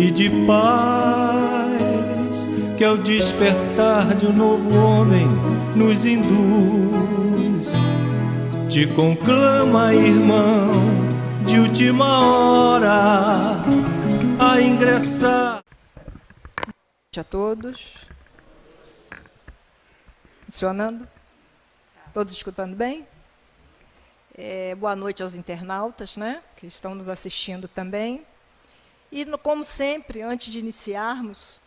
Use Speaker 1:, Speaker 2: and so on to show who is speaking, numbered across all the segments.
Speaker 1: e de paz, que ao despertar de um novo homem nos induz. Te conclama, irmão, de última hora, a ingressar.
Speaker 2: A todos. Funcionando? Todos escutando bem? Boa noite aos internautas, né, que estão nos assistindo também. E, como sempre, antes de iniciarmos,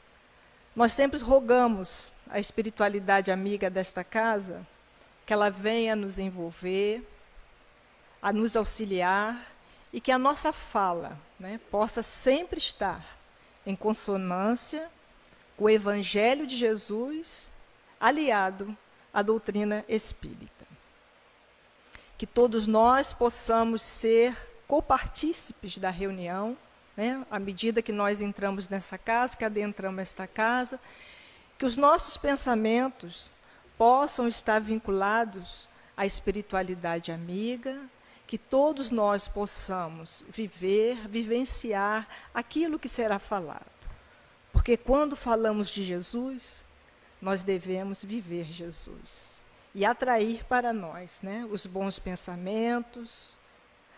Speaker 2: nós sempre rogamos à espiritualidade amiga desta casa que ela venha nos envolver, a nos auxiliar e que a nossa fala, né, possa sempre estar em consonância com o Evangelho de Jesus, aliado à doutrina espírita. Que todos nós possamos ser copartícipes da reunião, né, à medida que nós entramos nessa casa, que adentramos esta casa, que os nossos pensamentos possam estar vinculados à espiritualidade amiga, que todos nós possamos vivenciar aquilo que será falado. Porque quando falamos de Jesus, nós devemos viver Jesus e atrair para nós, né, os bons pensamentos,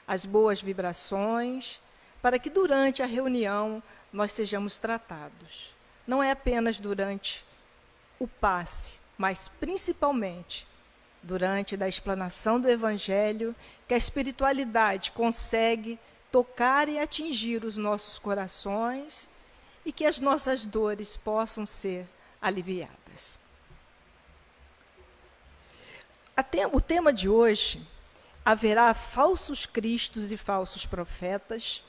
Speaker 2: as boas vibrações, para que durante a reunião nós sejamos tratados. Não é apenas durante o passe, mas principalmente durante a explanação do Evangelho, que a espiritualidade consegue tocar e atingir os nossos corações e que as nossas dores possam ser aliviadas. O tema de hoje, haverá falsos cristos e falsos profetas,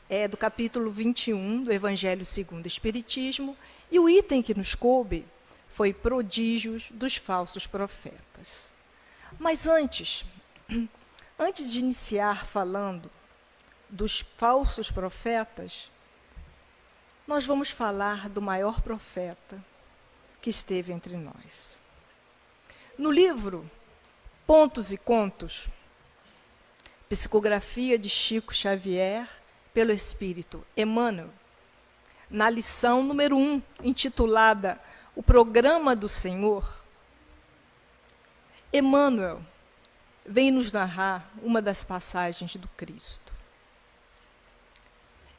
Speaker 2: é do capítulo 21 do Evangelho segundo o Espiritismo, e o item que nos coube foi prodígios dos falsos profetas. Mas antes de iniciar falando dos falsos profetas, nós vamos falar do maior profeta que esteve entre nós. No livro Pontos e Contos, psicografia de Chico Xavier, pelo Espírito Emmanuel, na lição número 1, intitulada O Programa do Senhor, Emmanuel vem nos narrar uma das passagens do Cristo.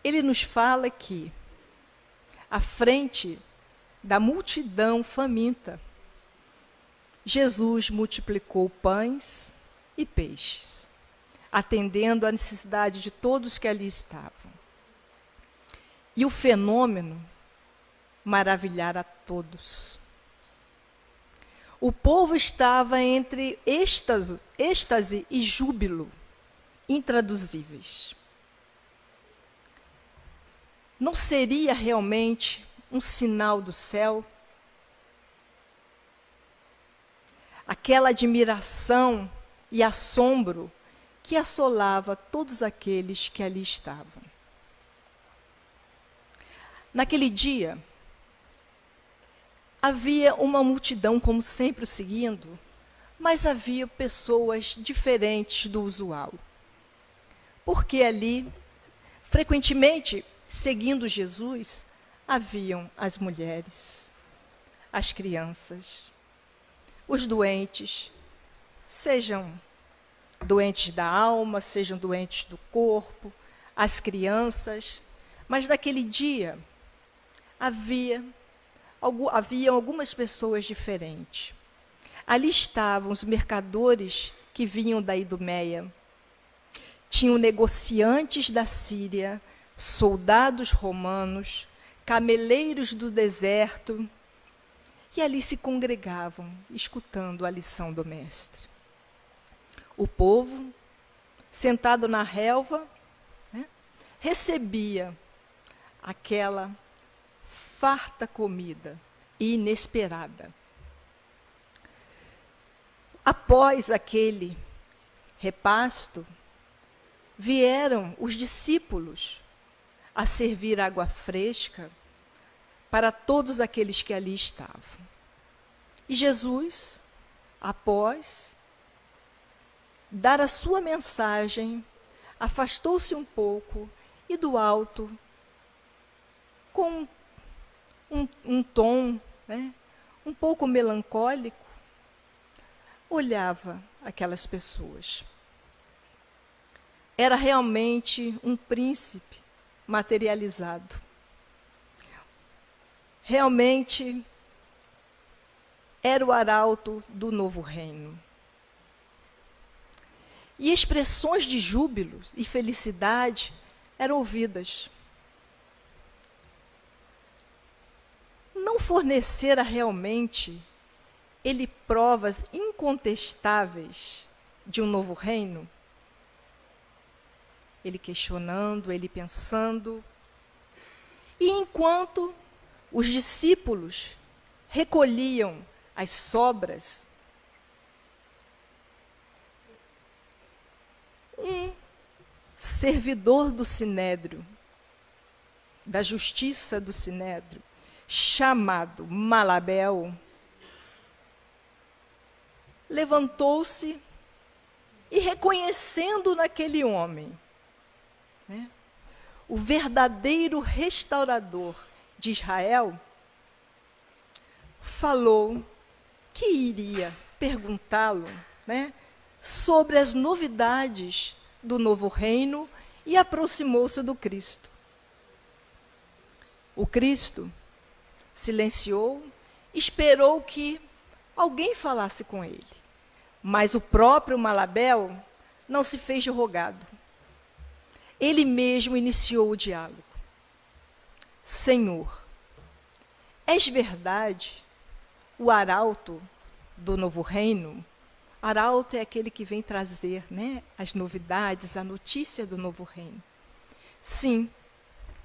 Speaker 2: Ele nos fala que, à frente da multidão faminta, Jesus multiplicou pães e peixes, atendendo à necessidade de todos que ali estavam. E o fenômeno maravilhara a todos. O povo estava entre êxtase e júbilo intraduzíveis. Não seria realmente um sinal do céu? Aquela admiração e assombro que assolava todos aqueles que ali estavam. Naquele dia, havia uma multidão, como sempre, o seguindo, mas havia pessoas diferentes do usual. Porque ali, frequentemente, seguindo Jesus, haviam as mulheres, as crianças, os doentes, sejam doentes da alma, sejam doentes do corpo, as crianças. Mas naquele dia, haviam algumas pessoas diferentes. Ali estavam os mercadores que vinham da Idumeia, tinham negociantes da Síria, soldados romanos, cameleiros do deserto, e ali se congregavam, escutando a lição do Mestre. O povo, sentado na relva, né, recebia aquela farta comida inesperada. Após aquele repasto, vieram os discípulos a servir água fresca para todos aqueles que ali estavam. E Jesus, após dar a sua mensagem, afastou-se um pouco e do alto com um tom, né, um pouco melancólico, olhava aquelas pessoas. Era realmente um príncipe materializado. Realmente era o arauto do novo reino. E expressões de júbilo e felicidade eram ouvidas. Não fornecera realmente ele provas incontestáveis de um novo reino? Ele questionando, ele pensando. E enquanto os discípulos recolhiam as sobras, um servidor do Sinédrio, da justiça do Sinédrio, chamado Malabel, levantou-se e, reconhecendo naquele homem, né, o verdadeiro restaurador de Israel, falou que iria perguntá-lo, né, sobre as novidades do novo reino e aproximou-se do Cristo. O Cristo silenciou, esperou que alguém falasse com ele. Mas o próprio Malabel não se fez de rogado. Ele mesmo iniciou o diálogo. Senhor, és verdade o arauto do novo reino? Arauto é aquele que vem trazer, né, as novidades, a notícia do novo reino. Sim,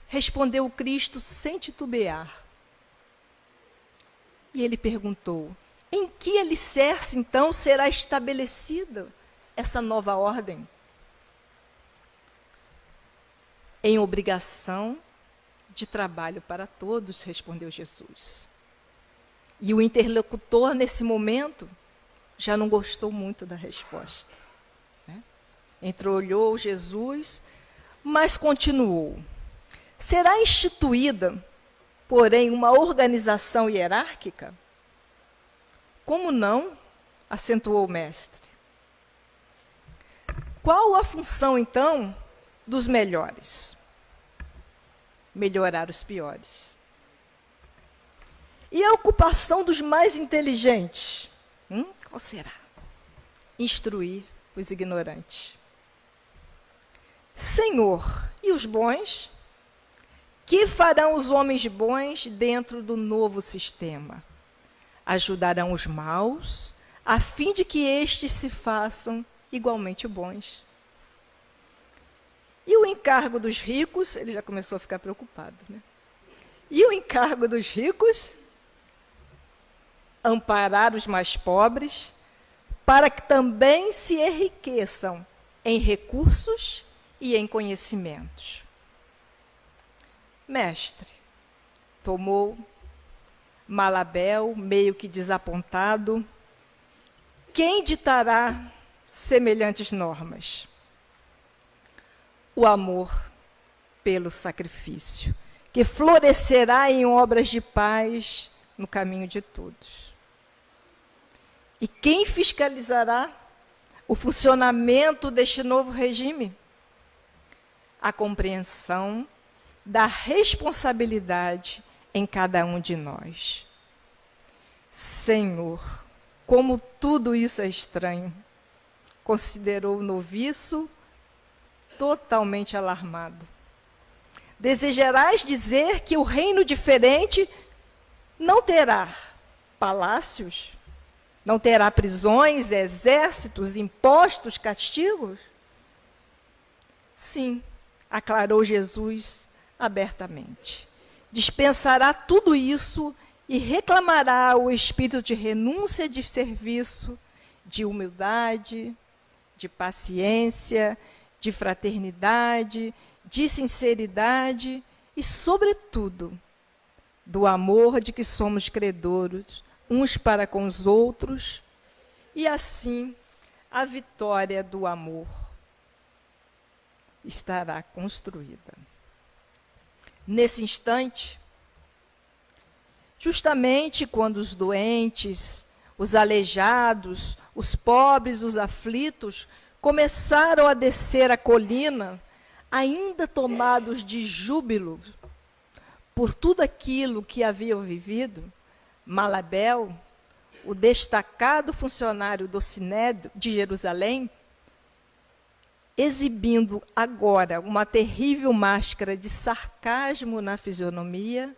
Speaker 2: respondeu o Cristo sem titubear. E ele perguntou, em que alicerce, então, será estabelecida essa nova ordem? Em obrigação de trabalho para todos, respondeu Jesus. E o interlocutor, nesse momento, já não gostou muito da resposta, né? Entreolhou Jesus, mas continuou. Será instituída, porém, uma organização hierárquica? Como não? Acentuou o mestre. Qual a função, então, dos melhores? Melhorar os piores. E a ocupação dos mais inteligentes? Qual será? Instruir os ignorantes. Senhor, e os bons? Que farão os homens bons dentro do novo sistema? Ajudarão os maus, a fim de que estes se façam igualmente bons. E o encargo dos ricos, ele já começou a ficar preocupado, né? E o encargo dos ricos? Amparar os mais pobres, para que também se enriqueçam em recursos e em conhecimentos. Mestre, tomou Malabel, meio que desapontado, quem ditará semelhantes normas? O amor pelo sacrifício, que florescerá em obras de paz no caminho de todos. E quem fiscalizará o funcionamento deste novo regime? A compreensão da responsabilidade em cada um de nós. Senhor, como tudo isso é estranho, considerou o noviço totalmente alarmado. Desejarás dizer que o reino diferente não terá palácios, não terá prisões, exércitos, impostos, castigos? Sim, aclarou Jesus abertamente. Dispensará tudo isso e reclamará o espírito de renúncia, de serviço, de humildade, de paciência, de fraternidade, de sinceridade e, sobretudo, do amor de que somos credores uns para com os outros, e assim a vitória do amor estará construída. nesse instante, justamente quando os doentes, os aleijados, os pobres, os aflitos começaram a descer a colina, ainda tomados de júbilo por tudo aquilo que haviam vivido, Malabel, o destacado funcionário do Sinédrio de Jerusalém, exibindo agora uma terrível máscara de sarcasmo na fisionomia,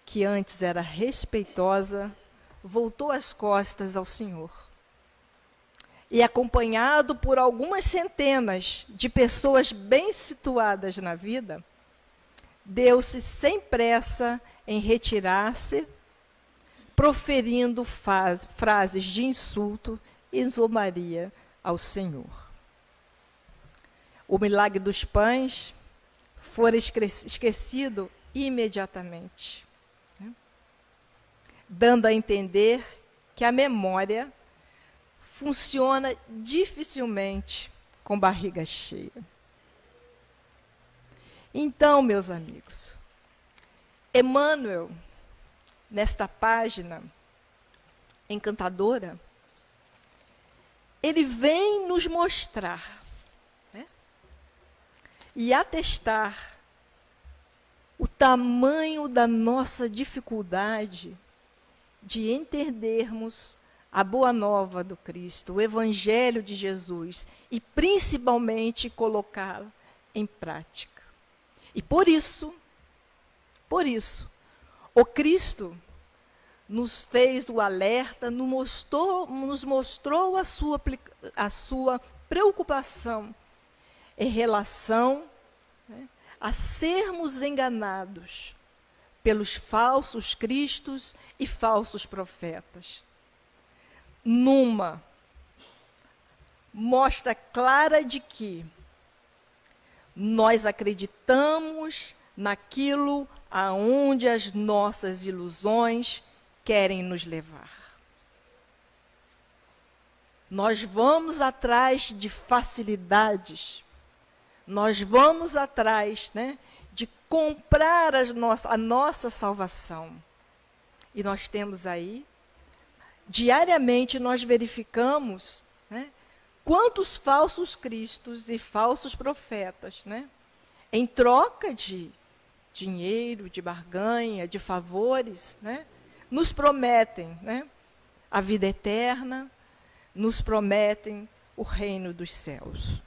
Speaker 2: que antes era respeitosa, voltou as costas ao Senhor. E acompanhado por algumas centenas de pessoas bem situadas na vida, deu-se sem pressa em retirar-se, proferindo frases de insulto e zombaria ao Senhor. O milagre dos pães fora esquecido imediatamente, né? Dando a entender que a memória funciona dificilmente com barriga cheia. Então, meus amigos, Emmanuel, nesta página encantadora, ele vem nos mostrar, né, e atestar o tamanho da nossa dificuldade de entendermos a boa nova do Cristo, o Evangelho de Jesus, e principalmente colocá-lo em prática. E por isso, o Cristo nos fez o alerta, nos mostrou a sua preocupação em relação, né, a sermos enganados pelos falsos cristos e falsos profetas. Numa mostra clara de que nós acreditamos naquilo aonde as nossas ilusões querem nos levar. Nós vamos atrás de facilidades, nós vamos atrás, né, de comprar a nossa salvação. E nós temos aí, diariamente nós verificamos, né, quantos falsos cristos e falsos profetas, né, em troca de dinheiro, de barganha, de favores, né, nos prometem, né, a vida eterna, nos prometem o reino dos céus.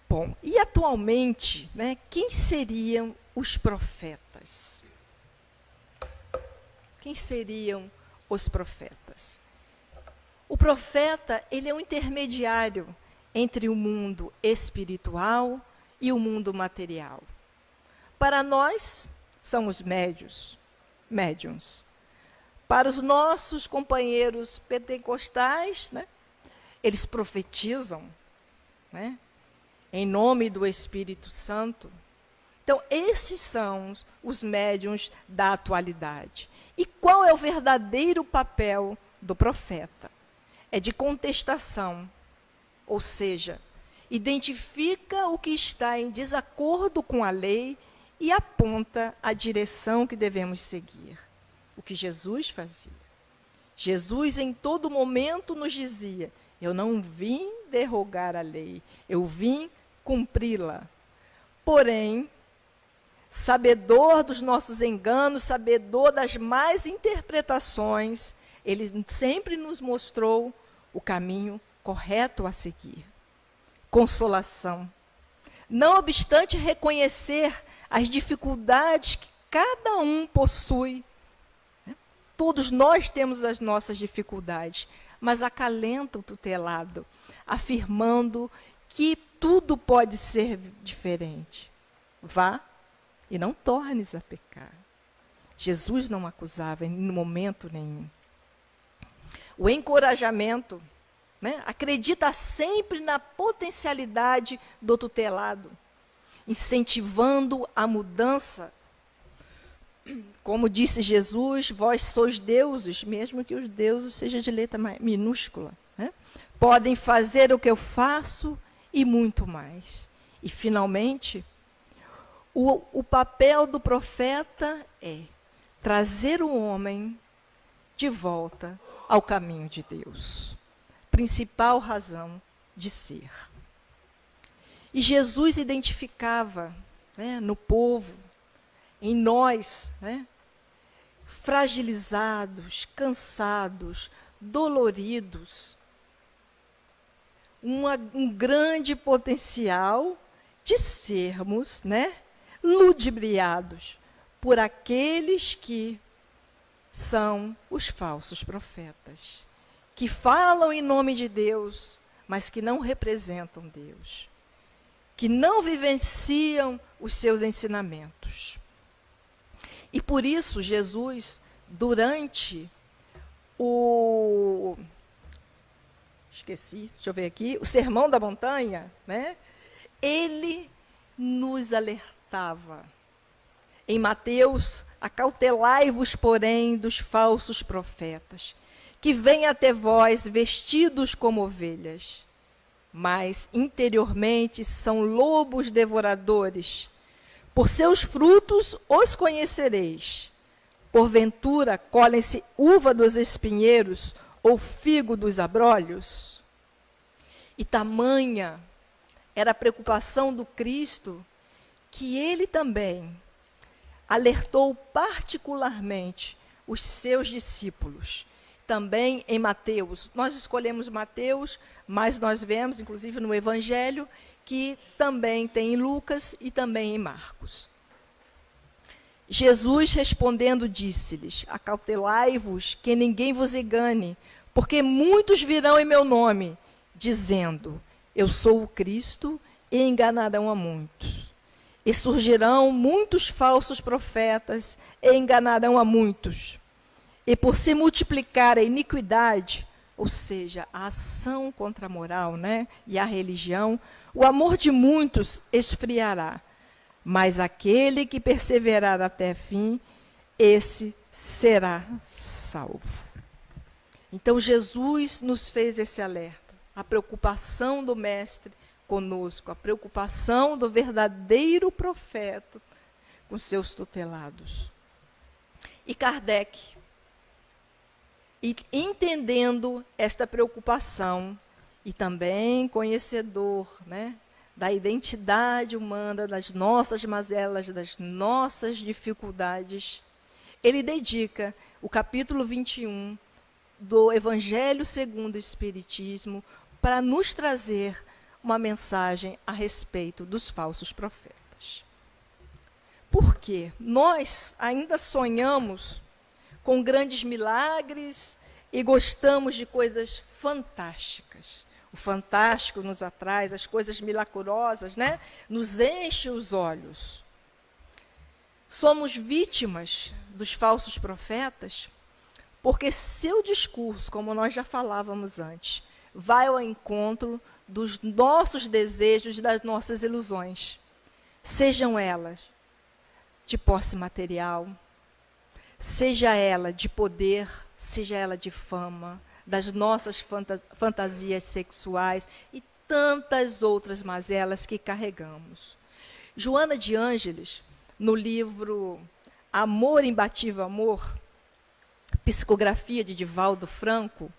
Speaker 2: Bom, e atualmente, né, quem seriam os profetas? Quem seriam os profetas? O profeta, ele é um intermediário entre o mundo espiritual e o mundo material. Para nós, são os médiuns. Para os nossos companheiros pentecostais, né, eles profetizam, né, em nome do Espírito Santo. Então, esses são os médiuns da atualidade. E qual é o verdadeiro papel do profeta? É de contestação, ou seja, identifica o que está em desacordo com a lei e aponta a direção que devemos seguir. O que Jesus fazia. Jesus, em todo momento, nos dizia: eu não vim derrogar a lei, eu vim cumpri-la. Porém, sabedor dos nossos enganos, sabedor das más interpretações, ele sempre nos mostrou o caminho correto a seguir. Consolação. Não obstante reconhecer as dificuldades que cada um possui, né? Todos nós temos as nossas dificuldades, mas acalenta o tutelado, afirmando que tudo pode ser diferente. Vá e não tornes a pecar. Jesus não acusava em momento nenhum. O encorajamento, né, acredita sempre na potencialidade do tutelado, incentivando a mudança. Como disse Jesus, vós sois deuses, mesmo que os deuses sejam de letra minúscula, né? Podem fazer o que eu faço e muito mais. E, finalmente, o papel do profeta é trazer o homem de volta ao caminho de Deus. Principal razão de ser. E Jesus identificava, né, no povo, em nós, né, fragilizados, cansados, doloridos, um grande potencial de sermos, né, ludibriados por aqueles que são os falsos profetas, que falam em nome de Deus, mas que não representam Deus, que não vivenciam os seus ensinamentos. E por isso Jesus, durante o Sermão da Montanha, né, ele nos alertava. Em Mateus, acautelai-vos, porém, dos falsos profetas, que vêm até vós vestidos como ovelhas, mas interiormente são lobos devoradores. Por seus frutos os conhecereis. Porventura, colhem-se uva dos espinheiros ou figo dos abrolhos? E tamanha era a preocupação do Cristo, que ele também alertou particularmente os seus discípulos. Também em Mateus, nós escolhemos Mateus, mas nós vemos, inclusive no Evangelho, que também tem em Lucas e também em Marcos. Jesus respondendo disse-lhes, acautelai-vos que ninguém vos engane, porque muitos virão em meu nome, dizendo, eu sou o Cristo, e enganarão a muitos. E surgirão muitos falsos profetas, e enganarão a muitos. E por se multiplicar a iniquidade, ou seja, a ação contra a moral, né, e a religião, o amor de muitos esfriará. Mas aquele que perseverar até fim, esse será salvo. Então Jesus nos fez esse alerta, a preocupação do Mestre conosco, a preocupação do verdadeiro profeta com seus tutelados. E Kardec, entendendo esta preocupação, e também conhecedor, né, da identidade humana, das nossas mazelas, das nossas dificuldades, ele dedica o capítulo 21 do Evangelho segundo o Espiritismo para nos trazer uma mensagem a respeito dos falsos profetas. Por quê? Nós ainda sonhamos com grandes milagres e gostamos de coisas fantásticas. O fantástico nos atrai, as coisas milagrosas, né, nos enche os olhos. Somos vítimas dos falsos profetas, porque seu discurso, como nós já falávamos antes, vai ao encontro dos nossos desejos e das nossas ilusões. Sejam elas de posse material, seja ela de poder, seja ela de fama, das nossas fantasias sexuais e tantas outras mazelas que carregamos. Joana de Ângeles, no livro Amor, Imbatível Amor, psicografia de Divaldo Franco,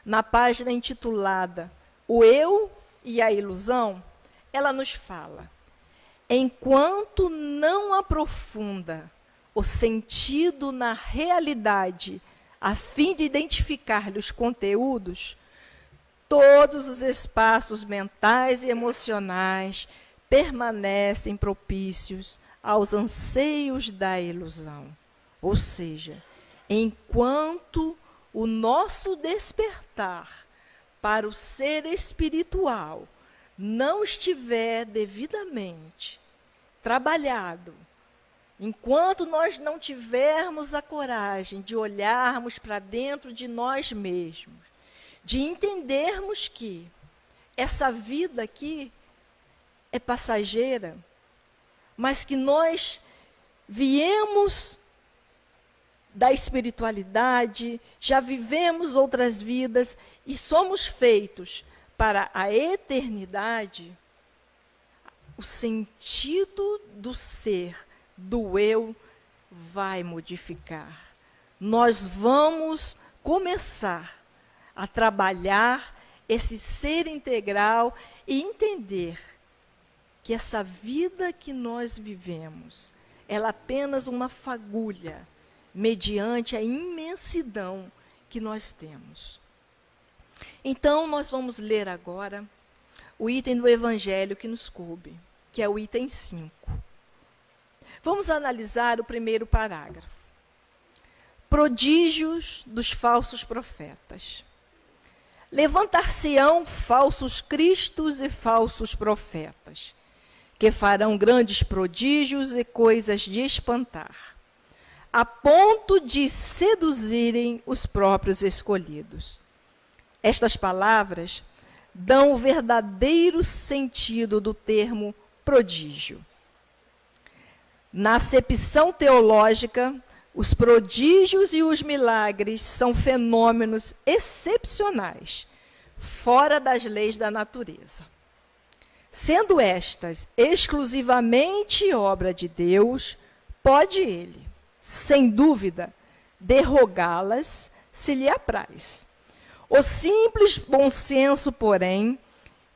Speaker 2: na página intitulada O Eu e a Ilusão, ela nos fala, enquanto não aprofunda o sentido na realidade, a fim de identificar-lhe os conteúdos, todos os espaços mentais e emocionais permanecem propícios aos anseios da ilusão. Ou seja, enquanto o nosso despertar para o ser espiritual não estiver devidamente trabalhado, enquanto nós não tivermos a coragem de olharmos para dentro de nós mesmos, de entendermos que essa vida aqui é passageira, mas que nós viemos da espiritualidade, já vivemos outras vidas e somos feitos para a eternidade, o sentido do ser, do eu, vai modificar. Nós vamos começar a trabalhar esse ser integral e entender que essa vida que nós vivemos, ela é apenas uma fagulha, mediante a imensidão que nós temos. Então, nós vamos ler agora o item do Evangelho que nos coube, que é o item 5. Vamos analisar o primeiro parágrafo. Prodígios dos falsos profetas. Levantar-se-ão falsos cristos e falsos profetas, que farão grandes prodígios e coisas de espantar, a ponto de seduzirem os próprios escolhidos. Estas palavras dão o verdadeiro sentido do termo prodígio. Na acepção teológica, os prodígios e os milagres são fenômenos excepcionais, fora das leis da natureza. Sendo estas exclusivamente obra de Deus, pode ele, sem dúvida, derrogá-las se lhe apraz. O simples bom senso, porém,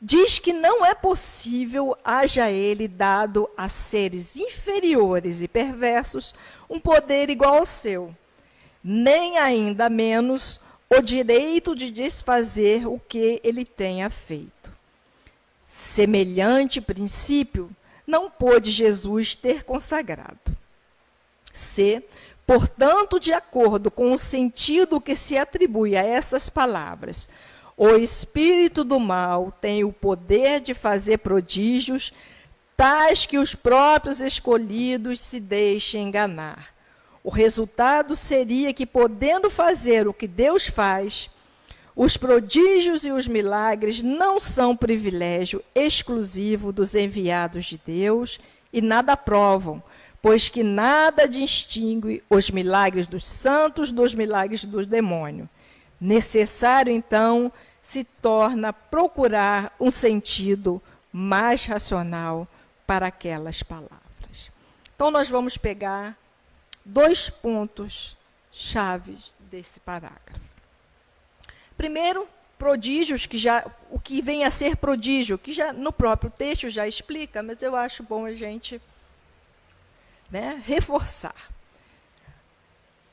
Speaker 2: diz que não é possível haja ele dado a seres inferiores e perversos um poder igual ao seu, nem ainda menos o direito de desfazer o que ele tenha feito. Semelhante princípio não pôde Jesus ter consagrado. Se, portanto, de acordo com o sentido que se atribui a essas palavras, o espírito do mal tem o poder de fazer prodígios, tais que os próprios escolhidos se deixem enganar. O resultado seria que, podendo fazer o que Deus faz, os prodígios e os milagres não são privilégio exclusivo dos enviados de Deus e nada provam, pois que nada distingue os milagres dos santos dos milagres do demônio. Necessário, então, se torna procurar um sentido mais racional para aquelas palavras. Então, nós vamos pegar 2 pontos chaves desse parágrafo. Primeiro, prodígios, o que vem a ser prodígio, que já no próprio texto já explica, mas eu acho bom a gente, reforçar.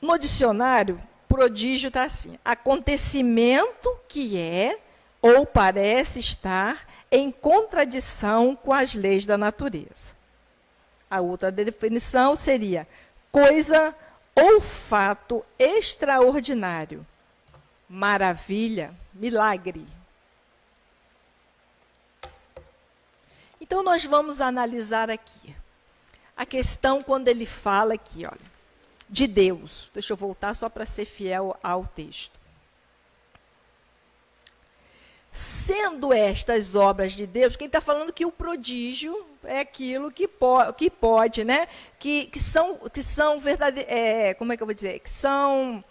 Speaker 2: No dicionário, prodígio está assim: acontecimento que é ou parece estar em contradição com as leis da natureza. A outra definição seria coisa ou fato extraordinário, maravilha, milagre. Então, nós vamos analisar aqui a questão quando ele fala aqui, olha, de Deus. Deixa eu voltar só para ser fiel ao texto. Sendo estas obras de Deus, quem está falando que o prodígio é aquilo que pode, né? Que são verdadeiras, como é que eu vou dizer? Que são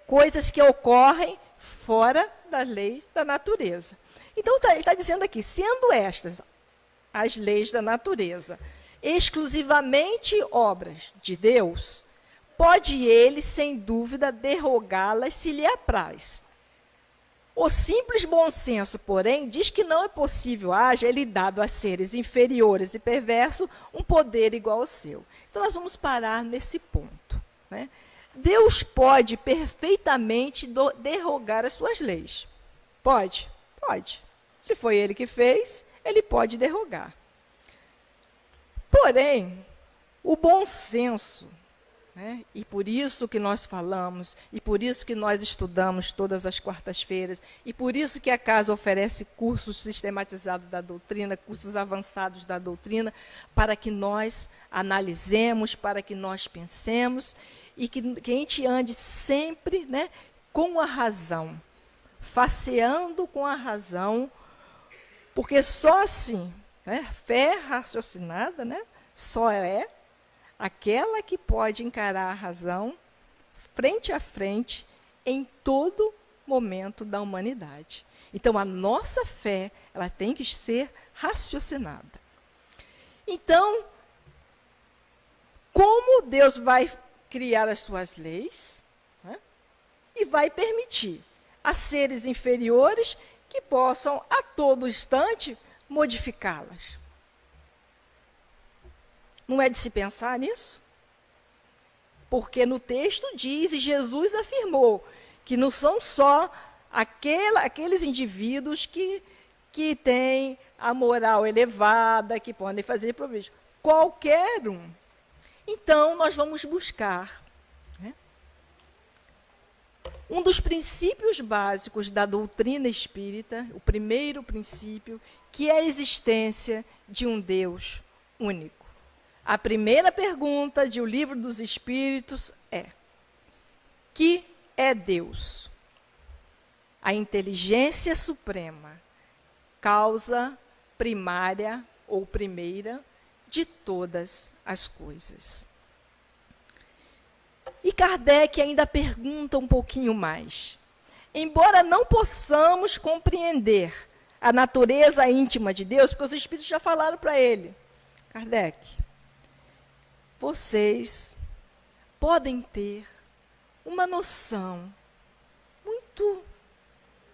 Speaker 2: coisas que ocorrem fora da lei da natureza. Então, ele está dizendo aqui, sendo estas as leis da natureza exclusivamente obras de Deus, pode ele, sem dúvida, derrogá-las se lhe apraz. O simples bom senso, porém, diz que não é possível haja ele dado a seres inferiores e perversos um poder igual ao seu. Então, nós vamos parar nesse ponto, né? Deus pode perfeitamente derrogar as suas leis. Pode? Pode. Se foi ele que fez, ele pode derrogar. Porém, o bom senso, né, e por isso que nós falamos, e por isso que nós estudamos todas as quartas-feiras, e por isso que a casa oferece cursos sistematizados da doutrina, cursos avançados da doutrina, para que nós analisemos, para que nós pensemos, e que a gente ande sempre, né, com a razão, faceando com a razão, porque só assim, né, fé raciocinada, né, só é aquela que pode encarar a razão frente a frente em todo momento da humanidade. Então, a nossa fé, ela tem que ser raciocinada. Então, como Deus vai criar as suas leis, né, e vai permitir a seres inferiores que possam, a todo instante, modificá-las? Não é de se pensar nisso? Porque no texto diz, e Jesus afirmou, que não são só aqueles indivíduos que têm a moral elevada, que podem fazer proveito. Qualquer um. Então, nós vamos buscar, né, um dos princípios básicos da doutrina espírita, o primeiro princípio, que é a existência de um Deus único. A primeira pergunta de O Livro dos Espíritos é: que é Deus? A inteligência suprema, causa primária ou primeira de todas as coisas. E Kardec ainda pergunta um pouquinho mais. Embora não possamos compreender a natureza íntima de Deus, porque os Espíritos já falaram para ele, Kardec, vocês podem ter uma noção muito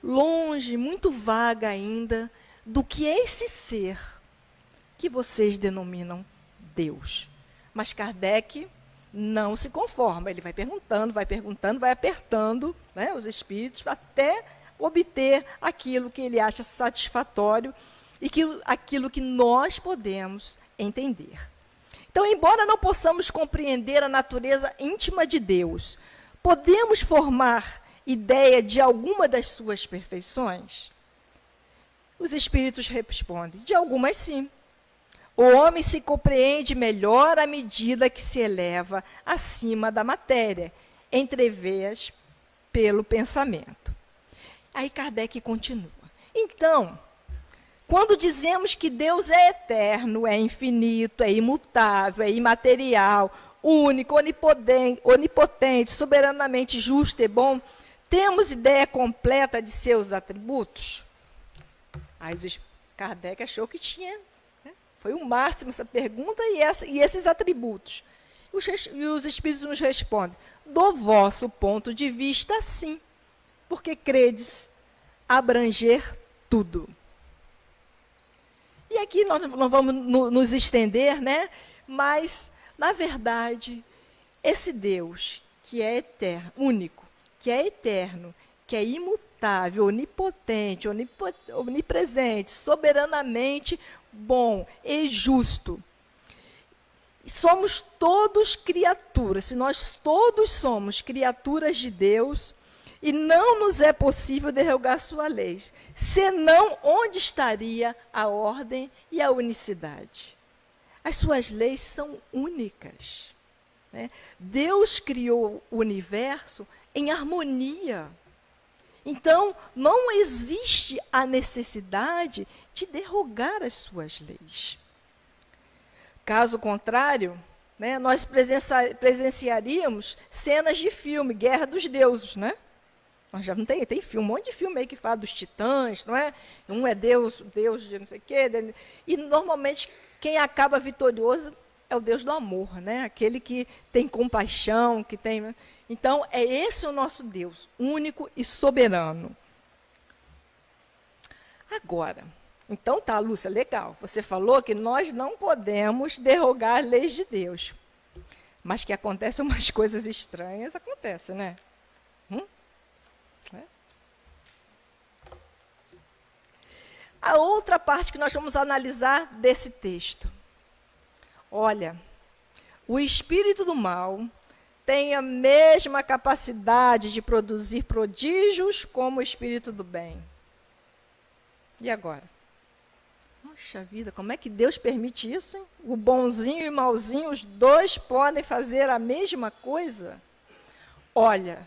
Speaker 2: longe, muito vaga ainda, do que é esse ser que vocês denominam Deus. Mas Kardec não se conforma, ele vai perguntando, vai apertando, né, os espíritos até obter aquilo que ele acha satisfatório e aquilo que nós podemos entender. Então, embora não possamos compreender a natureza íntima de Deus, podemos formar ideia de alguma das suas perfeições? Os espíritos respondem, de algumas sim. O homem se compreende melhor à medida que se eleva acima da matéria, entreveias pelo pensamento. Aí Kardec continua. Então, quando dizemos que Deus é eterno, é infinito, é imutável, é imaterial, único, onipotente, soberanamente justo e bom, temos ideia completa de seus atributos? Aí Kardec achou que tinha, né? Foi o máximo essa pergunta e esses atributos. E os espíritos nos respondem, do vosso ponto de vista, sim, porque credes abranger tudo. E aqui nós não vamos nos estender, né? Mas, na verdade, esse Deus que é eterno, único, que é eterno, que é imutável, onipotente, onipresente, soberanamente bom e justo. Somos todos criaturas, se nós todos somos criaturas de Deus, e não nos é possível derrogar sua lei, senão onde estaria a ordem e a unicidade? As suas leis são únicas, né? Deus criou o universo em harmonia. Então, não existe a necessidade de derrogar as suas leis. Caso contrário, né, nós presenciaríamos cenas de filme, Guerra dos Deuses, né? Nós já não tem filme, um monte de filme aí que fala dos titãs, não é? Um é Deus de não sei o quê. E, normalmente, quem acaba vitorioso é o Deus do amor, né? Aquele que tem compaixão, que tem... Então, é esse o nosso Deus, único e soberano. Agora, então tá, Lúcia, legal. Você falou que nós não podemos derrogar as leis de Deus. Mas que acontecem umas coisas estranhas, acontece, né? A outra parte que nós vamos analisar desse texto. Olha, o espírito do mal tem a mesma capacidade de produzir prodígios como o espírito do bem. E agora? Poxa vida, como é que Deus permite isso, hein? O bonzinho e o malzinho, os dois podem fazer a mesma coisa? Olha,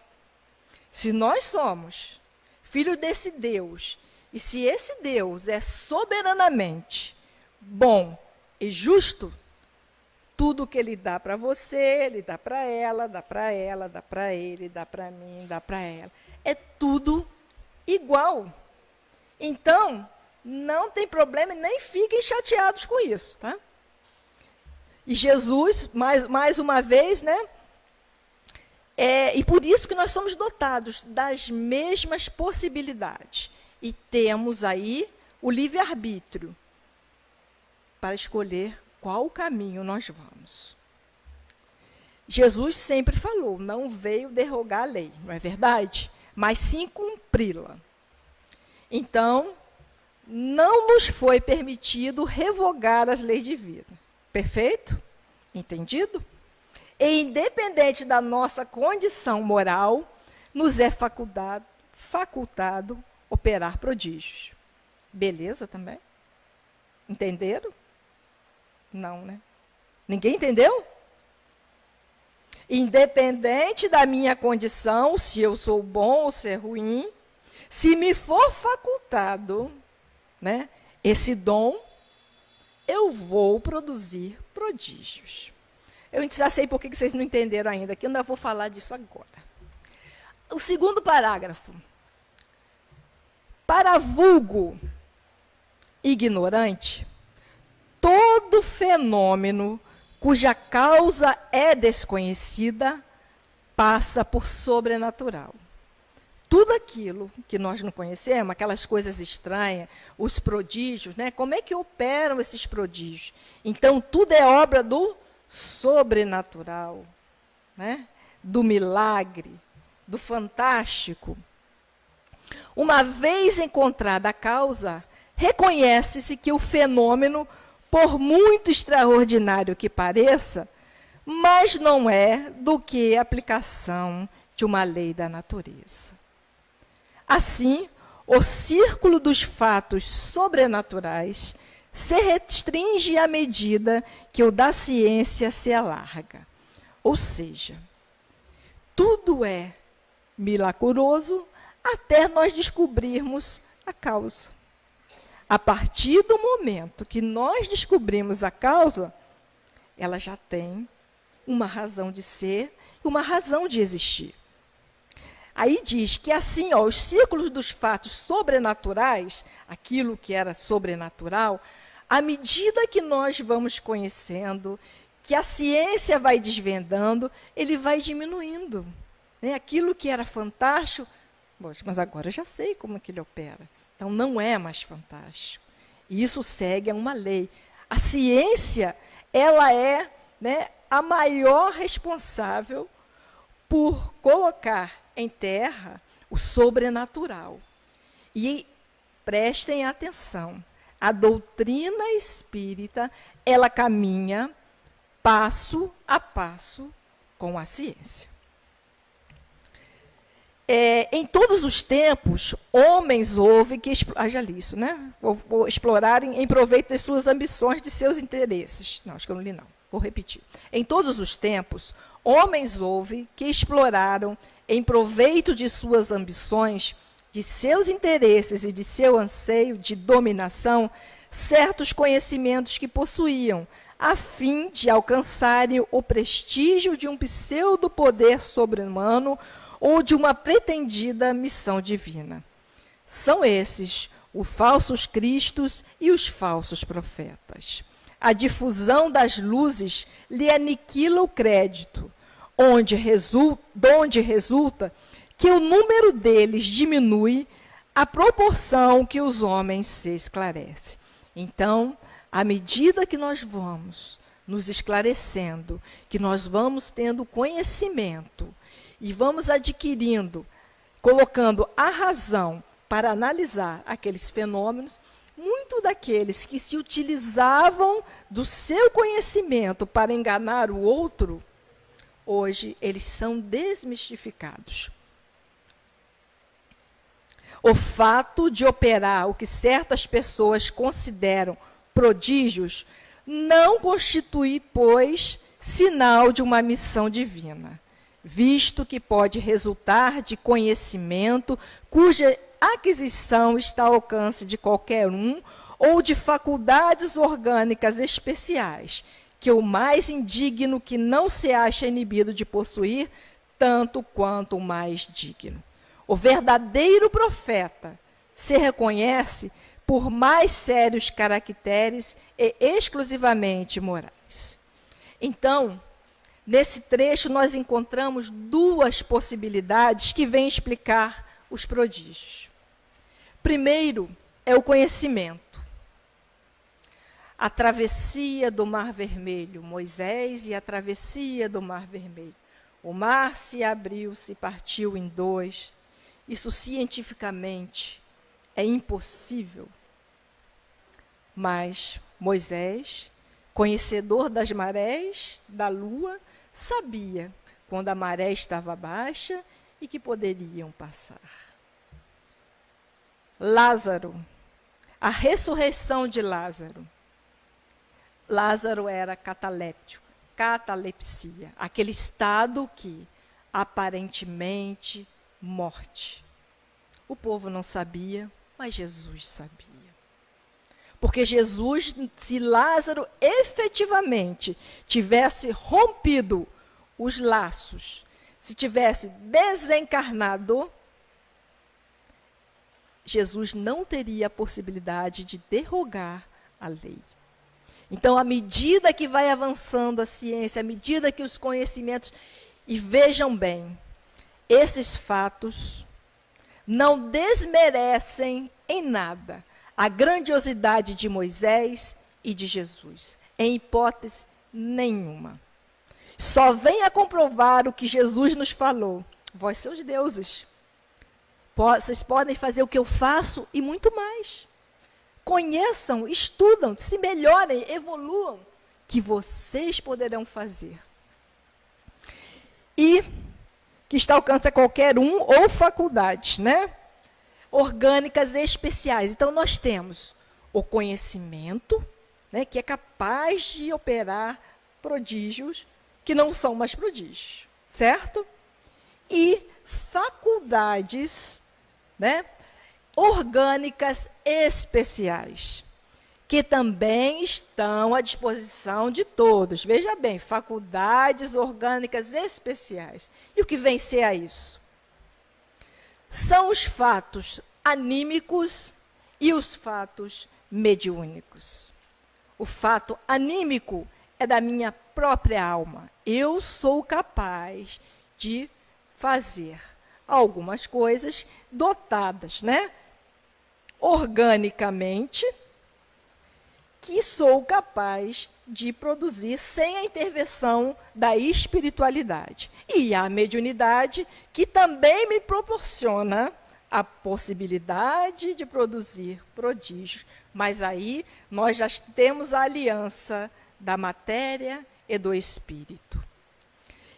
Speaker 2: se nós somos filhos desse Deus, e se esse Deus é soberanamente bom e justo, tudo que ele dá para você, ele dá para ela, dá para ela, dá para ele, dá para mim, dá para ela. É tudo igual. Então, não tem problema e nem fiquem chateados com isso, tá? E Jesus, mais uma vez, né? E por isso que nós somos dotados das mesmas possibilidades. E temos aí o livre-arbítrio para escolher qual caminho nós vamos. Jesus sempre falou, não veio derrogar a lei, não é verdade? Mas sim cumpri-la. Então, não nos foi permitido revogar as leis divinas. Perfeito? Entendido? E independente da nossa condição moral, nos é facultado operar prodígios. Beleza também? Entenderam? Não, né? Ninguém entendeu? Independente da minha condição, se eu sou bom ou se é ruim, se me for facultado, né, esse dom, eu vou produzir prodígios. Eu já sei por que vocês não entenderam ainda, que eu ainda vou falar disso agora. O segundo parágrafo. Para vulgo ignorante, todo fenômeno cuja causa é desconhecida passa por sobrenatural. Tudo aquilo que nós não conhecemos, aquelas coisas estranhas, os prodígios, né? Como é que operam esses prodígios? Então, tudo é obra do sobrenatural, né? Do milagre, do fantástico. Uma vez encontrada a causa, reconhece-se que o fenômeno, por muito extraordinário que pareça, mas não é do que a aplicação de uma lei da natureza. Assim, o círculo dos fatos sobrenaturais se restringe à medida que o da ciência se alarga. Ou seja, tudo é milagroso até nós descobrirmos a causa. A partir do momento que nós descobrimos a causa, ela já tem uma razão de ser e uma razão de existir. Aí diz que assim, os círculos dos fatos sobrenaturais, aquilo que era sobrenatural, à medida que nós vamos conhecendo, que a ciência vai desvendando, ele vai diminuindo. Né? Aquilo que era fantástico, mas agora eu já sei como que ele opera. Então, não é mais fantástico. E isso segue a uma lei. A ciência, ela é, né, a maior responsável por colocar em terra o sobrenatural. E prestem atenção, a doutrina espírita, ela caminha passo a passo com a ciência. Em todos os tempos, homens houve que, já li isso, né? Vou explorarem em proveito das suas ambições, de seus interesses. Não, acho que eu não li, não. Vou repetir. Em todos os tempos, homens houve que exploraram, em proveito de suas ambições, de seus interesses e de seu anseio de dominação, certos conhecimentos que possuíam, a fim de alcançarem o prestígio de um pseudo-poder sobre-humano ou de uma pretendida missão divina. São esses os falsos cristos e os falsos profetas. A difusão das luzes lhe aniquila o crédito, onde resulta que o número deles diminui à proporção que os homens se esclarecem. Então, à medida que nós vamos nos esclarecendo, que nós vamos tendo conhecimento, e vamos adquirindo, colocando a razão para analisar aqueles fenômenos, muito daqueles que se utilizavam do seu conhecimento para enganar o outro, hoje eles são desmistificados. O fato de operar o que certas pessoas consideram prodígios não constitui, pois, sinal de uma missão divina, visto que pode resultar de conhecimento cuja aquisição está ao alcance de qualquer um, ou de faculdades orgânicas especiais, que o mais indigno que não se acha inibido de possuir, tanto quanto o mais digno. O verdadeiro profeta se reconhece por mais sérios caracteres e exclusivamente morais. Então, nesse trecho, nós encontramos duas possibilidades que vêm explicar os prodígios. Primeiro é o conhecimento. A travessia do Mar Vermelho, Moisés e a travessia do Mar Vermelho. O mar se abriu, se partiu em dois. Isso cientificamente é impossível. Mas Moisés, conhecedor das marés, da lua, sabia quando a maré estava baixa e que poderiam passar. Lázaro, a ressurreição de Lázaro. Lázaro era cataléptico, catalepsia, aquele estado que, aparentemente, morte. O povo não sabia, mas Jesus sabia. Porque Jesus, se Lázaro efetivamente tivesse rompido os laços, se tivesse desencarnado, Jesus não teria a possibilidade de derrogar a lei. Então, à medida que vai avançando a ciência, à medida que os conhecimentos... E vejam bem, esses fatos não desmerecem em nada a grandiosidade de Moisés e de Jesus, em hipótese nenhuma. Só vem a comprovar o que Jesus nos falou. Vós seus deuses. Vocês podem fazer o que eu faço e muito mais. Conheçam, estudam, se melhorem, evoluam, que vocês poderão fazer. E que está ao alcance a qualquer um ou faculdades, né? Orgânicas especiais. Então, nós temos o conhecimento, né, que é capaz de operar prodígios que não são mais prodígios, certo? E faculdades, né, orgânicas especiais, que também estão à disposição de todos. Veja bem, faculdades orgânicas especiais. E o que vem ser a isso? São os fatos anímicos e os fatos mediúnicos. O fato anímico é da minha própria alma. Eu sou capaz de fazer algumas coisas dotadas, né, organicamente, que sou capaz de produzir sem a intervenção da espiritualidade. E a mediunidade, que também me proporciona a possibilidade de produzir prodígios. Mas aí nós já temos a aliança da matéria e do espírito.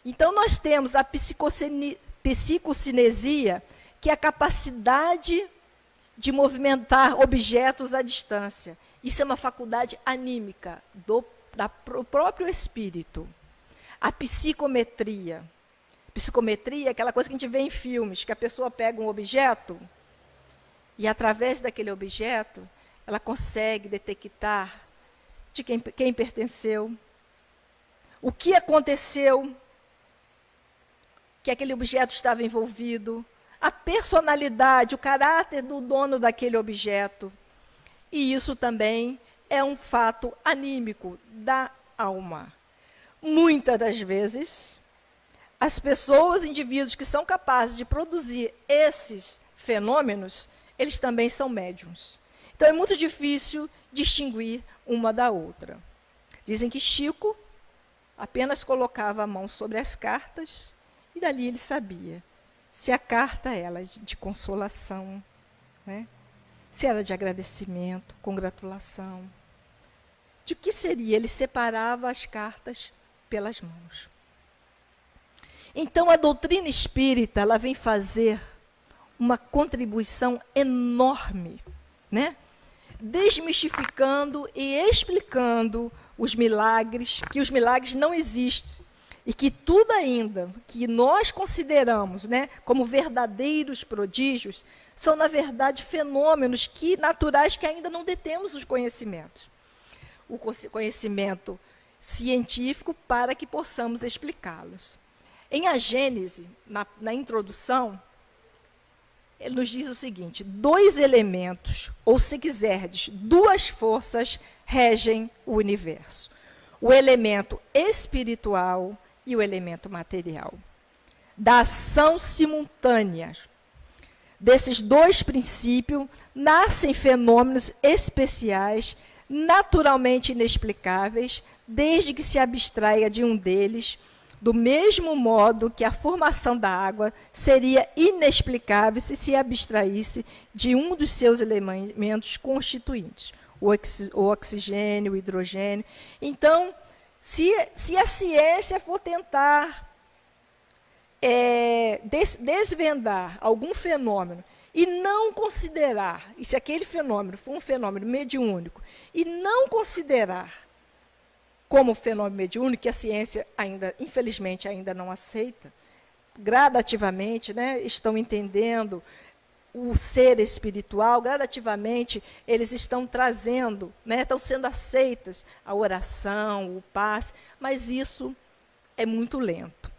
Speaker 2: Então, nós temos a psicocinesia, que é a capacidade de movimentar objetos à distância. Isso é uma faculdade anímica do próprio espírito. A psicometria. Psicometria é aquela coisa que a gente vê em filmes, que a pessoa pega um objeto e, através daquele objeto, ela consegue detectar de quem pertenceu, o que aconteceu, que aquele objeto estava envolvido, a personalidade, o caráter do dono daquele objeto. E isso também é um fato anímico da alma. Muitas das vezes, as pessoas, indivíduos que são capazes de produzir esses fenômenos, eles também são médiuns. Então, é muito difícil distinguir uma da outra. Dizem que Chico apenas colocava a mão sobre as cartas e dali ele sabia se a carta era de consolação, né? Se era de agradecimento, congratulação. De que seria? Ele separava as cartas pelas mãos. Então, a doutrina espírita, ela vem fazer uma contribuição enorme, né? Desmistificando e explicando os milagres, que os milagres não existem, e que tudo ainda que nós consideramos, né, como verdadeiros prodígios, são, na verdade, fenômenos naturais que ainda não detemos os conhecimentos. O conhecimento científico para que possamos explicá-los. Em A Gênese, na introdução, ele nos diz o seguinte: 2 elementos, ou se quiserdes, 2 forças regem o universo. O elemento espiritual e o elemento material. Da ação simultânea desses 2 princípios, nascem fenômenos especiais, naturalmente inexplicáveis, desde que se abstraia de um deles, do mesmo modo que a formação da água seria inexplicável se abstraísse de um dos seus elementos constituintes, o oxigênio, o hidrogênio. Então, se a ciência for tentar desvendar algum fenômeno e não considerar, e se aquele fenômeno for um fenômeno mediúnico, e não considerar como fenômeno mediúnico, que a ciência ainda, infelizmente, ainda não aceita, gradativamente, né, estão entendendo o ser espiritual, gradativamente eles estão trazendo, né, estão sendo aceitas a oração, o passe, mas isso é muito lento.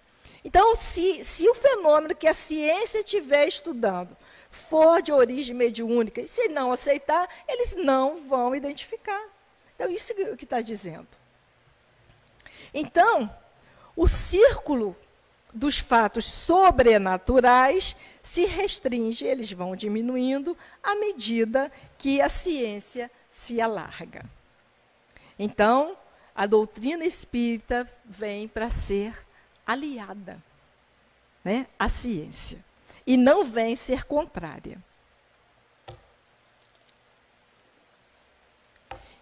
Speaker 2: Então, se o fenômeno que a ciência estiver estudando for de origem mediúnica, e se não aceitar, eles não vão identificar. Então, isso é o que está dizendo. Então, o círculo dos fatos sobrenaturais se restringe, eles vão diminuindo à medida que a ciência se alarga. Então, a doutrina espírita vem para ser aliada, né, à ciência, e não vem ser contrária.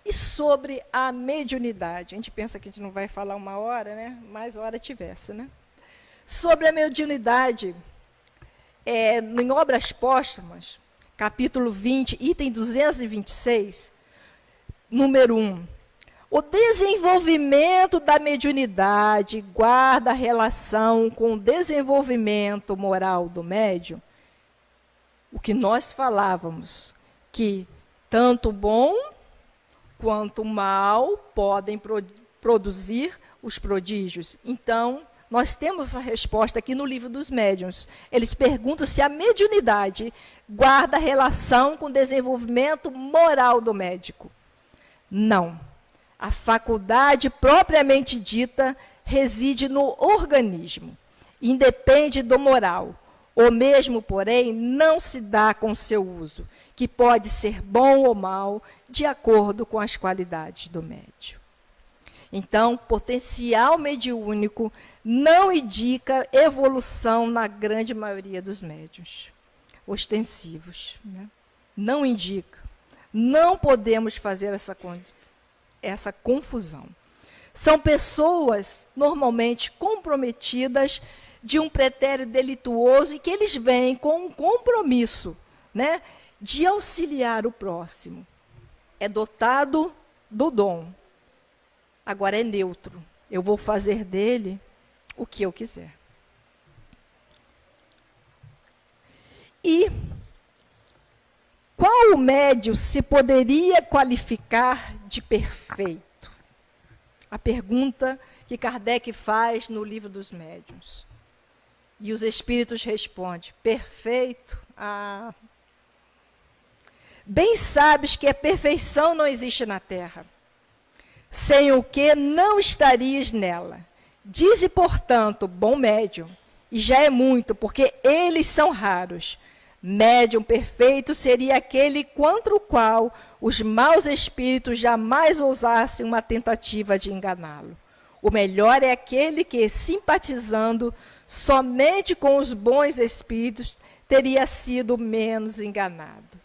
Speaker 2: E sobre a mediunidade, a gente pensa que a gente não vai falar 1 hora, né? Mais hora tivesse, né? Sobre a mediunidade, em Obras Póstumas, capítulo 20, item 226, número 1. O desenvolvimento da mediunidade guarda relação com o desenvolvimento moral do médium. O que nós falávamos, que tanto bom quanto mal podem produzir os prodígios. Então, nós temos essa resposta aqui no Livro dos Médiuns. Eles perguntam se a mediunidade guarda relação com o desenvolvimento moral do médico. Não. A faculdade propriamente dita reside no organismo, independe do moral. O mesmo, porém, não se dá com seu uso, que pode ser bom ou mal, de acordo com as qualidades do médium. Então, potencial mediúnico não indica evolução na grande maioria dos médiuns ostensivos, né? Não indica. Não podemos fazer essa confusão. São pessoas normalmente comprometidas de um pretérito delituoso e que eles vêm com um compromisso, né, de auxiliar o próximo. É dotado do dom. Agora é neutro. Eu vou fazer dele o que eu quiser. E qual médium se poderia qualificar de perfeito? A pergunta que Kardec faz no Livro dos Médiuns. E os espíritos respondem: perfeito? Ah, bem sabes que a perfeição não existe na terra, sem o que não estarias nela. Dize, portanto, bom médium, e já é muito, porque eles são raros. Médium perfeito seria aquele contra o qual os maus espíritos jamais ousassem uma tentativa de enganá-lo. O melhor é aquele que, simpatizando somente com os bons espíritos, teria sido menos enganado.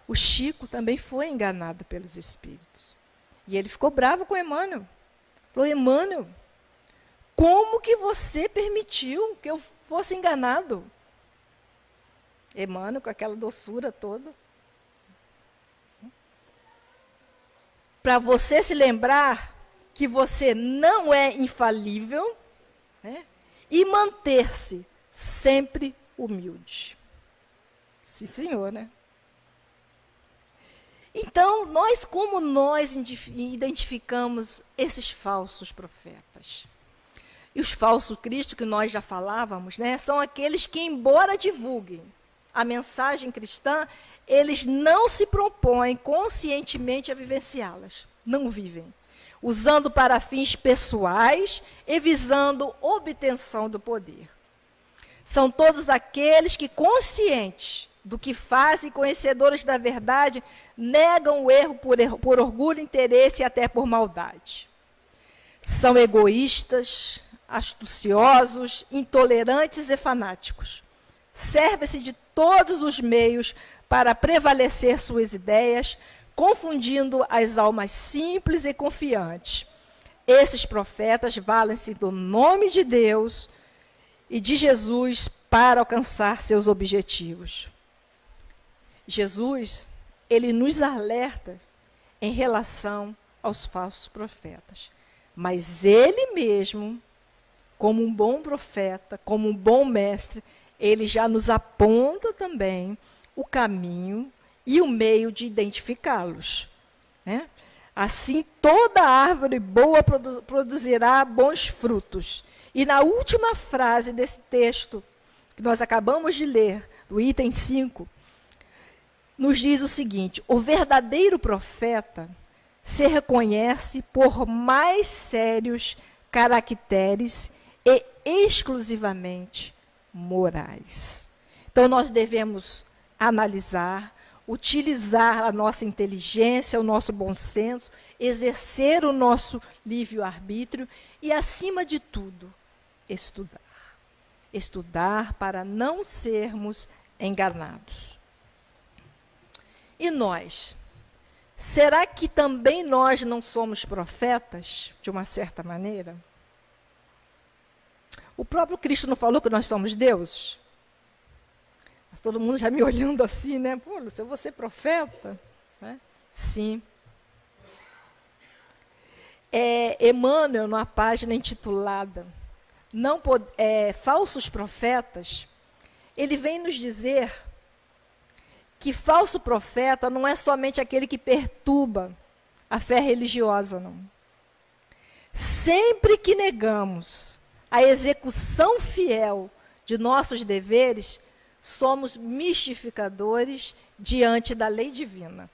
Speaker 2: O Chico também foi enganado pelos espíritos. E ele ficou bravo com Emmanuel. Falou: Emmanuel, como que você permitiu que eu fosse enganado? Emmanuel, com aquela doçura toda. Para você se lembrar que você não é infalível, né? E manter-se sempre humilde. Sim, senhor, né? Então, como nós identificamos esses falsos profetas? E os falsos cristos que nós já falávamos, né, são aqueles que, embora divulguem a mensagem cristã, eles não se propõem conscientemente a vivenciá-las. Não vivem. Usando para fins pessoais e visando obtenção do poder. São todos aqueles que, conscientes do que fazem, conhecedores da verdade, negam o erro por orgulho, interesse e até por maldade. São egoístas, astuciosos, intolerantes e fanáticos. Servem-se de todos os meios para prevalecer suas ideias, confundindo as almas simples e confiantes. Esses profetas valem-se do nome de Deus e de Jesus para alcançar seus objetivos. Jesus, ele nos alerta em relação aos falsos profetas. Mas ele mesmo, como um bom profeta, como um bom mestre, ele já nos aponta também o caminho e o meio de identificá-los. Né? Assim, toda árvore boa produzirá bons frutos. E na última frase desse texto, que nós acabamos de ler, do item 5, nos diz o seguinte: o verdadeiro profeta se reconhece por mais sérios caracteres e exclusivamente morais. Então, nós devemos analisar, utilizar a nossa inteligência, o nosso bom senso, exercer o nosso livre-arbítrio e, acima de tudo, estudar. Estudar para não sermos enganados. E nós? Será que também nós não somos profetas, de uma certa maneira? O próprio Cristo não falou que nós somos deuses? Todo mundo já me olhando assim, né? Pô, Lúcia, eu vou ser profeta? Né? Sim. Emmanuel, numa página intitulada Falsos Profetas, ele vem nos dizer que falso profeta não é somente aquele que perturba a fé religiosa, não. Sempre que negamos a execução fiel de nossos deveres, somos mistificadores diante da lei divina,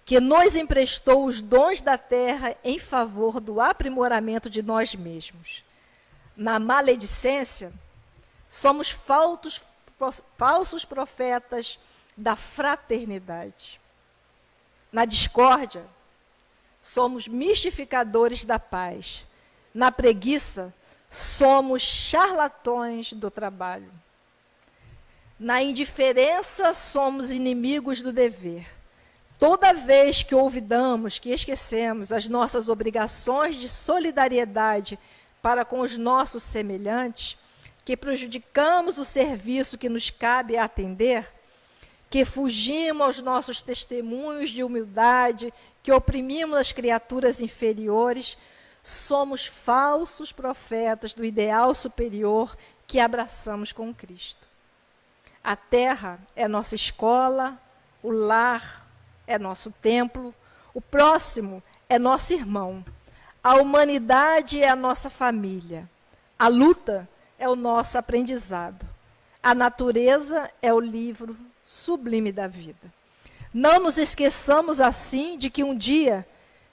Speaker 2: que nos emprestou os dons da terra em favor do aprimoramento de nós mesmos. Na maledicência, somos falsos profetas da fraternidade. Na discórdia, somos mistificadores da paz. Na preguiça, somos charlatões do trabalho. Na indiferença, somos inimigos do dever. Toda vez que olvidamos, que esquecemos as nossas obrigações de solidariedade para com os nossos semelhantes, que prejudicamos o serviço que nos cabe atender, que fugimos aos nossos testemunhos de humildade, que oprimimos as criaturas inferiores, somos falsos profetas do ideal superior que abraçamos com Cristo. A terra é nossa escola, o lar é nosso templo, o próximo é nosso irmão, a humanidade é a nossa família, a luta é o nosso aprendizado, a natureza é o livro sublime da vida. Não nos esqueçamos, assim, de que um dia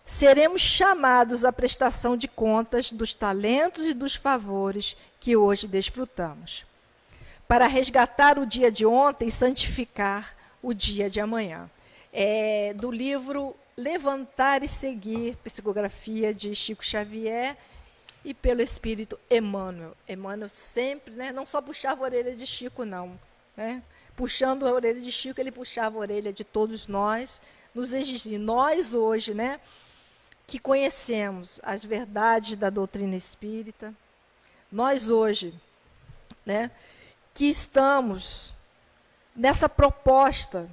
Speaker 2: seremos chamados à prestação de contas dos talentos e dos favores que hoje desfrutamos, para resgatar o dia de ontem e santificar o dia de amanhã. Do livro Levantar e Seguir, psicografia de Chico Xavier e pelo Espírito Emmanuel. Emmanuel sempre, né, não só puxava a orelha de Chico, não. Né? Puxando a orelha de Chico, ele puxava a orelha de todos nós, nos exigindo. Nós hoje, né, que conhecemos as verdades da doutrina espírita, nós hoje, né, que estamos nessa proposta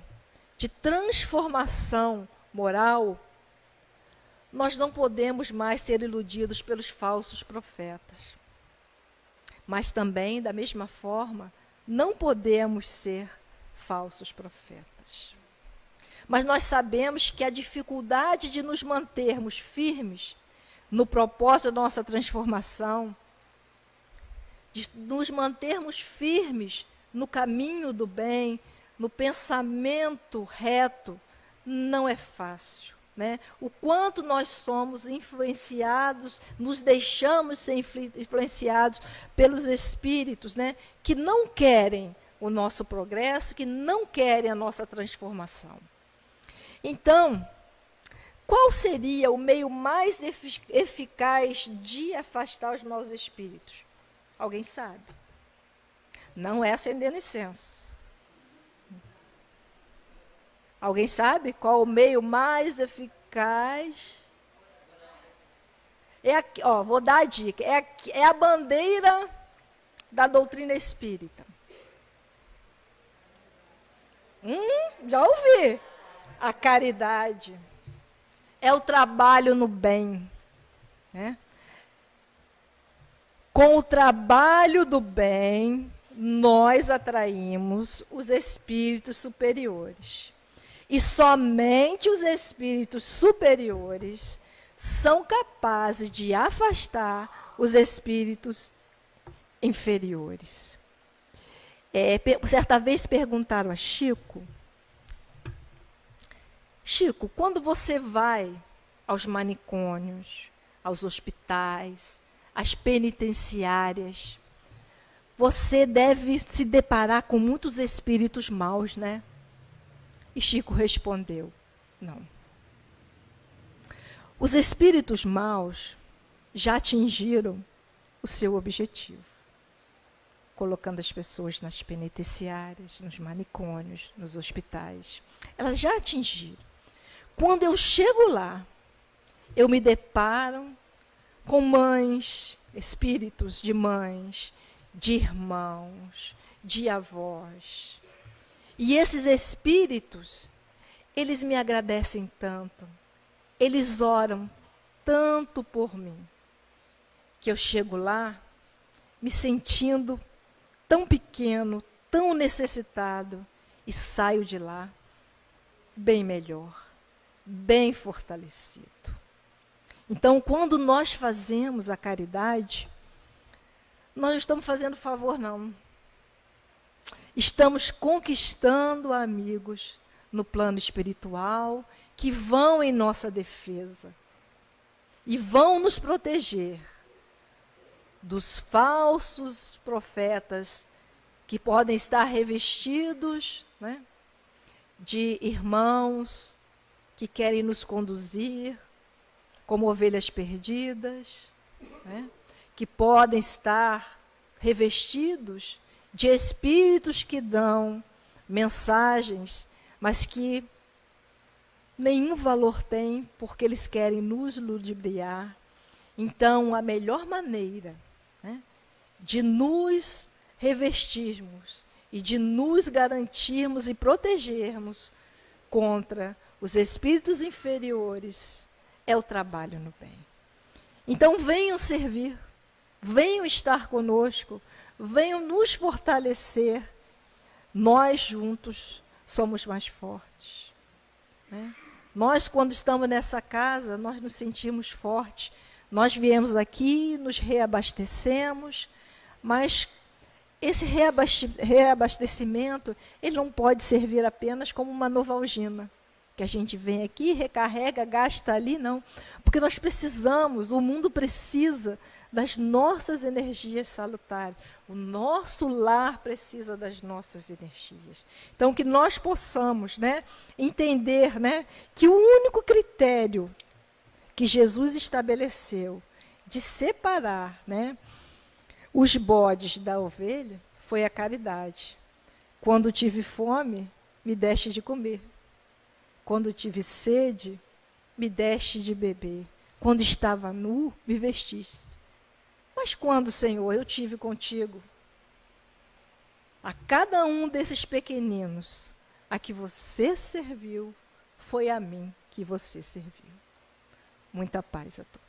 Speaker 2: de transformação moral, nós não podemos mais ser iludidos pelos falsos profetas. Mas também, da mesma forma, não podemos ser falsos profetas. Mas nós sabemos que a dificuldade de nos mantermos firmes no propósito da nossa transformação, de nos mantermos firmes no caminho do bem, no pensamento reto, não é fácil, né? O quanto nós somos influenciados, nos deixamos ser influenciados pelos espíritos, né, que não querem o nosso progresso, que não querem a nossa transformação. Então, qual seria o meio mais eficaz de afastar os maus espíritos? Alguém sabe? Não é acendendo incenso. Alguém sabe qual o meio mais eficaz? É aqui, ó, vou dar a dica. É a bandeira da doutrina espírita. Já ouvi. A caridade. É o trabalho no bem. Né? Com o trabalho do bem, nós atraímos os espíritos superiores. E somente os espíritos superiores são capazes de afastar os espíritos inferiores. Certa vez perguntaram a Chico, quando você vai aos manicômios, aos hospitais, às penitenciárias, você deve se deparar com muitos espíritos maus, né? E Chico respondeu, não. Os espíritos maus já atingiram o seu objetivo, colocando as pessoas nas penitenciárias, nos manicômios, nos hospitais. Elas já atingiram. Quando eu chego lá, eu me deparo com mães, espíritos de mães, de irmãos, de avós. E esses espíritos, eles me agradecem tanto, eles oram tanto por mim, que eu chego lá me sentindo tão pequeno, tão necessitado, e saio de lá bem melhor, bem fortalecido. Então, quando nós fazemos a caridade, nós não estamos fazendo favor, não. Estamos conquistando amigos no plano espiritual que vão em nossa defesa e vão nos proteger dos falsos profetas que podem estar revestidos, né, de irmãos que querem nos conduzir como ovelhas perdidas, né, que podem estar revestidos de espíritos que dão mensagens, mas que nenhum valor têm, porque eles querem nos ludibriar. Então, a melhor maneira, né, de nos revestirmos e de nos garantirmos e protegermos contra os espíritos inferiores é o trabalho no bem. Então, venham servir, venham estar conosco, venham nos fortalecer. Nós juntos somos mais fortes, né? Nós, quando estamos nessa casa, nós nos sentimos fortes. Nós viemos aqui, nos reabastecemos, mas esse reabastecimento, ele não pode servir apenas como uma novalgina, que a gente vem aqui, recarrega, gasta ali, não. Porque nós precisamos, o mundo precisa das nossas energias salutares. O nosso lar precisa das nossas energias. Então, que nós possamos, né, entender, né, que o único critério que Jesus estabeleceu de separar, né, os bodes da ovelha foi a caridade. Quando tive fome, me deste de comer. Quando tive sede, me deste de beber. Quando estava nu, me vestiste. Mas quando, Senhor, eu tive contigo? A cada um desses pequeninos a que você serviu, foi a mim que você serviu. Muita paz a todos.